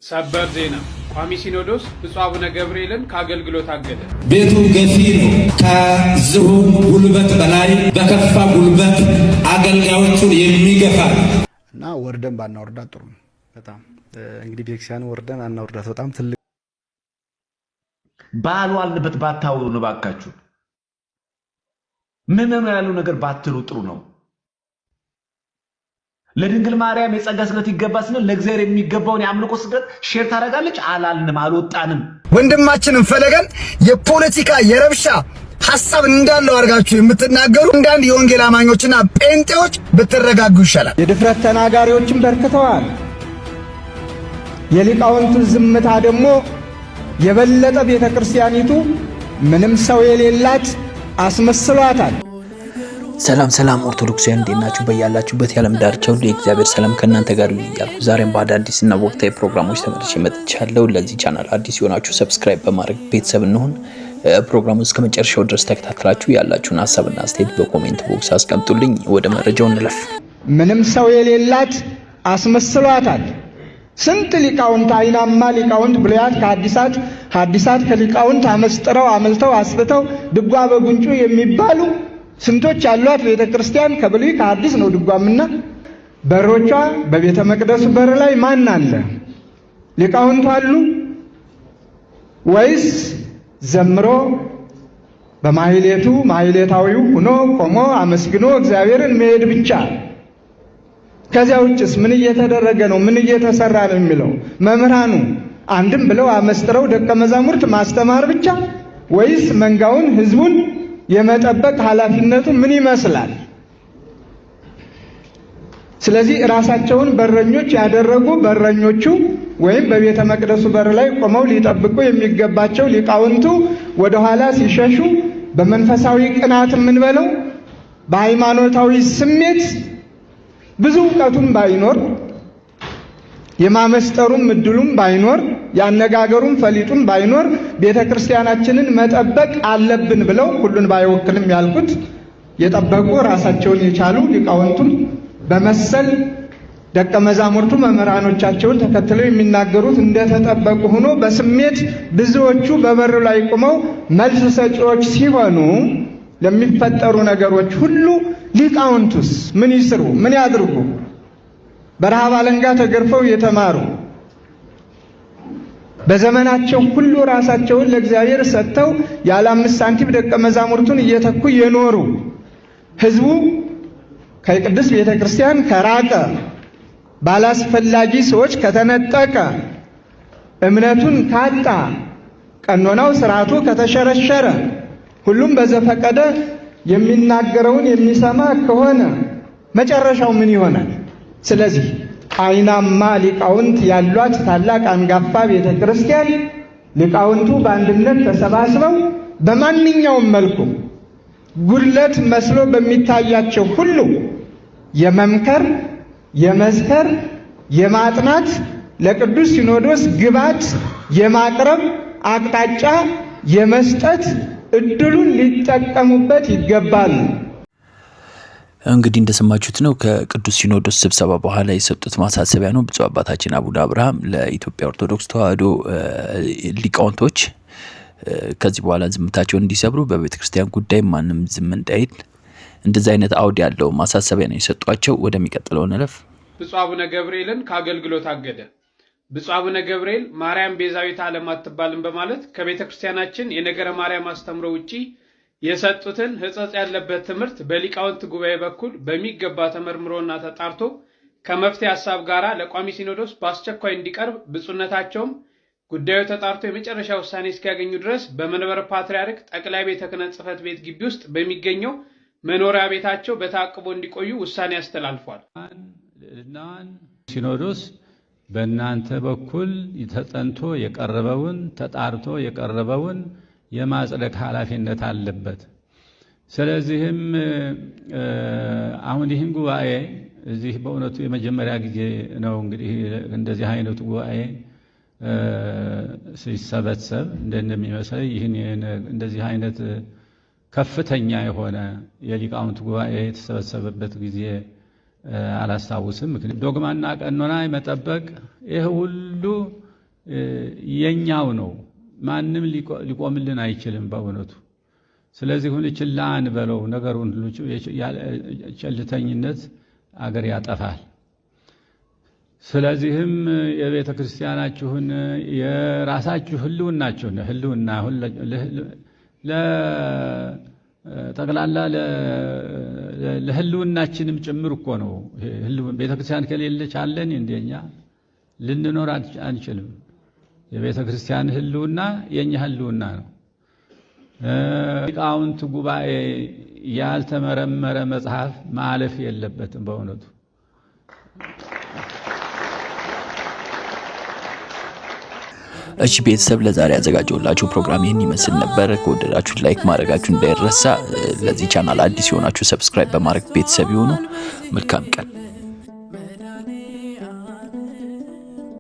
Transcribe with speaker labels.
Speaker 1: ሰበር ዜና ቋሚ ሲኖዶስ ብፁዕ አቡነ ገብርኤልን ከአገልግሎት አገደ።
Speaker 2: ቤቱ ገፊ ነው። ከዝሆን ጉልበት በላይ በከፋ ጉልበት አገልጋዮቹን የሚገፋ
Speaker 3: እና ወርደን ባናወርዳት ጥሩ ነው። በጣም እንግዲህ ቤተክርስቲያን ወርደን አናወርዳት በጣም ትልቅ
Speaker 4: ባሉ አለበት ባታውሩ ነው። ባካችሁ ምን ነው ያለው ነገር ባትሉ ጥሩ ነው። ለድንግል ማርያም የጸጋ ስግደት ይገባስ ነው። ለእግዚአብሔር የሚገባውን የአምልኮ ስግደት ሼር ታደርጋለች። አላልንም፣ አልወጣንም።
Speaker 5: ወንድማችንን ፈለገን የፖለቲካ የረብሻ ሐሳብ እንዳለው አድርጋችሁ የምትናገሩ እንዳንድ የወንጌል አማኞችና ጴንጤዎች ብትረጋጉ ይሻላል።
Speaker 6: የድፍረት ተናጋሪዎችም በርክተዋል። የሊቃውንቱ ዝምታ ደግሞ የበለጠ ቤተክርስቲያኒቱ ምንም ሰው የሌላት አስመስሏታል።
Speaker 7: ሰላም ኦርቶዶክሳውያን እንዴት ናችሁ? በያላችሁበት የዓለም ዳርቻ ሁሉ የእግዚአብሔር ሰላም ከእናንተ ጋር ይሁን እያልኩ ዛሬም በአዳዲስና ወቅታዊ ፕሮግራሞች ተመልሼ መጥቻለሁ። ለዚህ ቻናል አዲስ የሆናችሁ ሰብስክራይብ በማድረግ ቤተሰብ እንሁን። ፕሮግራሙን እስከ መጨረሻው ድረስ ተከታትላችሁ ያላችሁን ሐሳብና አስተያየት በኮሜንት ቦክስ አስቀምጡልኝ። ወደ መረጃው እንለፍ።
Speaker 6: ምንም ሰው የሌላት አስመስሏታል። ስንት ሊቃውንት አይናማ ሊቃውንት ብሉያት ከሐዲሳት ከሊቃውንት አመስጥረው አመልተው አስብተው ድጓ በጉንጩ የሚባሉ ስንቶች ያሏት ቤተክርስቲያን ከብሉይ ከሐዲስ ነው ድጓምና። በሮቿ በቤተ መቅደሱ በር ላይ ማን አለ? ሊቃውንቱ አሉ ወይስ ዘምሮ በማህሌቱ ማህሌታዊው ሆኖ ቆሞ አመስግኖ እግዚአብሔርን መሄድ ብቻ? ከዚያ ውጭስ ምን እየተደረገ ነው? ምን እየተሰራ ነው የሚለው መምህራኑ አንድም ብለው አመስጥረው ደቀ መዛሙርት ማስተማር ብቻ ወይስ መንጋውን ህዝቡን የመጠበቅ ኃላፊነቱ ምን ይመስላል? ስለዚህ ራሳቸውን በረኞች ያደረጉ በረኞቹ ወይም በቤተ መቅደሱ በር ላይ ቆመው ሊጠብቁ የሚገባቸው ሊቃውንቱ ወደ ኋላ ሲሸሹ በመንፈሳዊ ቅናት ምን በለው በሃይማኖታዊ ስሜት ብዙ ዕውቀቱም ባይኖር የማመስጠሩም እድሉም ባይኖር ያነጋገሩም ፈሊጡም ባይኖር ቤተክርስቲያናችንን መጠበቅ አለብን ብለው ሁሉን ባይወክልም ያልኩት የጠበቁ ራሳቸውን የቻሉ ሊቃውንቱን በመሰል ደቀ መዛሙርቱ መምህራኖቻቸውን ተከትለው የሚናገሩት እንደተጠበቁ ሆኖ በስሜት ብዙዎቹ በበሩ ላይ ቆመው መልስ ሰጪዎች ሲሆኑ ለሚፈጠሩ ነገሮች ሁሉ ሊቃውንቱስ ምን ይስሩ? ምን ያድርጉ? በረሃብ አለንጋ ተገርፈው የተማሩ በዘመናቸው ሁሉ ራሳቸውን ለእግዚአብሔር ሰጥተው ያለ 5 ሳንቲም ደቀ መዛሙርቱን እየተኩ የኖሩ ህዝቡ ከቅድስት ቤተክርስቲያን ከራቀ ባላስፈላጊ ሰዎች ከተነጠቀ እምነቱን ካጣ ቀኖናው ስርዓቱ ከተሸረሸረ ሁሉም በዘፈቀደ የሚናገረውን የሚሰማ ከሆነ መጨረሻው ምን ይሆናል? ስለዚህ አይናማ ሊቃውንት ያሏት ታላቅ አንጋፋ ቤተክርስቲያን ሊቃውንቱ በአንድነት ተሰባስበው በማንኛውም መልኩ ጉድለት መስሎ በሚታያቸው ሁሉ የመምከር፣ የመዝከር፣ የማጥናት ለቅዱስ ሲኖዶስ ግባት የማቅረብ አቅጣጫ የመስጠት እድሉን ሊጠቀሙበት ይገባል።
Speaker 7: እንግዲህ እንደሰማችሁት ነው ከቅዱስ ሲኖዶስ ስብሰባ በኋላ የሰጡት ማሳሰቢያ ነው። ብፁዕ አባታችን አቡነ አብርሃም ለኢትዮጵያ ኦርቶዶክስ ተዋሕዶ ሊቃውንቶች ከዚህ በኋላ ዝምታቸውን እንዲሰብሩ በቤተክርስቲያን ጉዳይ ማንም ዝም እንዳይል እንደዚህ አይነት አውድ ያለው ማሳሰቢያ ነው የሰጧቸው። ወደሚቀጥለው እንለፍ።
Speaker 1: ብፁዕ አቡነ ገብርኤልን ከአገልግሎት አገደ። ብፁዕ አቡነ ገብርኤል ማርያም ቤዛዊት ዓለም አትባልም በማለት ከቤተክርስቲያናችን የነገረ ማርያም አስተምሮ ውጪ የሰጡትን ሕጸጽ ያለበት ትምህርት በሊቃውንት ጉባኤ በኩል በሚገባ ተመርምሮና ተጣርቶ ከመፍትሄ ሐሳብ ጋር ለቋሚ ሲኖዶስ በአስቸኳይ እንዲቀርብ ብፁዕነታቸውም ጉዳዩ ተጣርቶ የመጨረሻ ውሳኔ እስኪያገኙ ድረስ በመንበረ ፓትርያርክ ጠቅላይ ቤተ ክህነት ጽሕፈት ቤት ግቢ ውስጥ በሚገኘው መኖሪያ ቤታቸው በታቅቦ እንዲቆዩ ውሳኔ አስተላልፏል።
Speaker 8: ሲኖዶስ በእናንተ በኩል ተጠንቶ የቀረበውን ተጣርቶ የቀረበውን የማጽደቅ ኃላፊነት አለበት። ስለዚህም አሁን ይህን ጉባኤ እዚህ በእውነቱ የመጀመሪያ ጊዜ ነው እንግዲህ እንደዚህ አይነቱ ጉባኤ ሲሰበሰብ እንደሚመስለኝ ይህን እንደዚህ አይነት ከፍተኛ የሆነ የሊቃውንት ጉባኤ የተሰበሰበበት ጊዜ አላስታውስም። ምክንያቱም ዶግማና ቀኖና መጠበቅ ይህ ሁሉ የኛው ነው። ማንም ሊቆምልን አይችልም በእውነቱ። ስለዚህ ሁሉ ችላ አንበለው ነገሩን ሁሉ። ቸልተኝነት አገር ያጠፋል። ስለዚህም የቤተ ክርስቲያናችሁን የራሳችሁ ህልውና ለጠቅላላ ለህልውናችንም ጭምር እኮ ነው። ቤተ ክርስቲያን ከሌለች አለን እንደኛ ልንኖር አንችልም። የቤተ ክርስቲያን ህልውና የኛ ህልውና ነው። ሊቃውንት ጉባኤ ያልተመረመረ መጽሐፍ ማለፍ የለበትም በእውነቱ።
Speaker 7: እሺ ቤተሰብ ለዛሬ ያዘጋጀሁላችሁ ፕሮግራም ይህን ይመስል ነበር። ከወደዳችሁ ላይክ ማድረጋችሁ እንዳይረሳ። ለዚህ ቻናል አዲስ የሆናችሁ ሰብስክራይብ በማድረግ ቤተሰብ ይሁኑ። መልካም ቀን።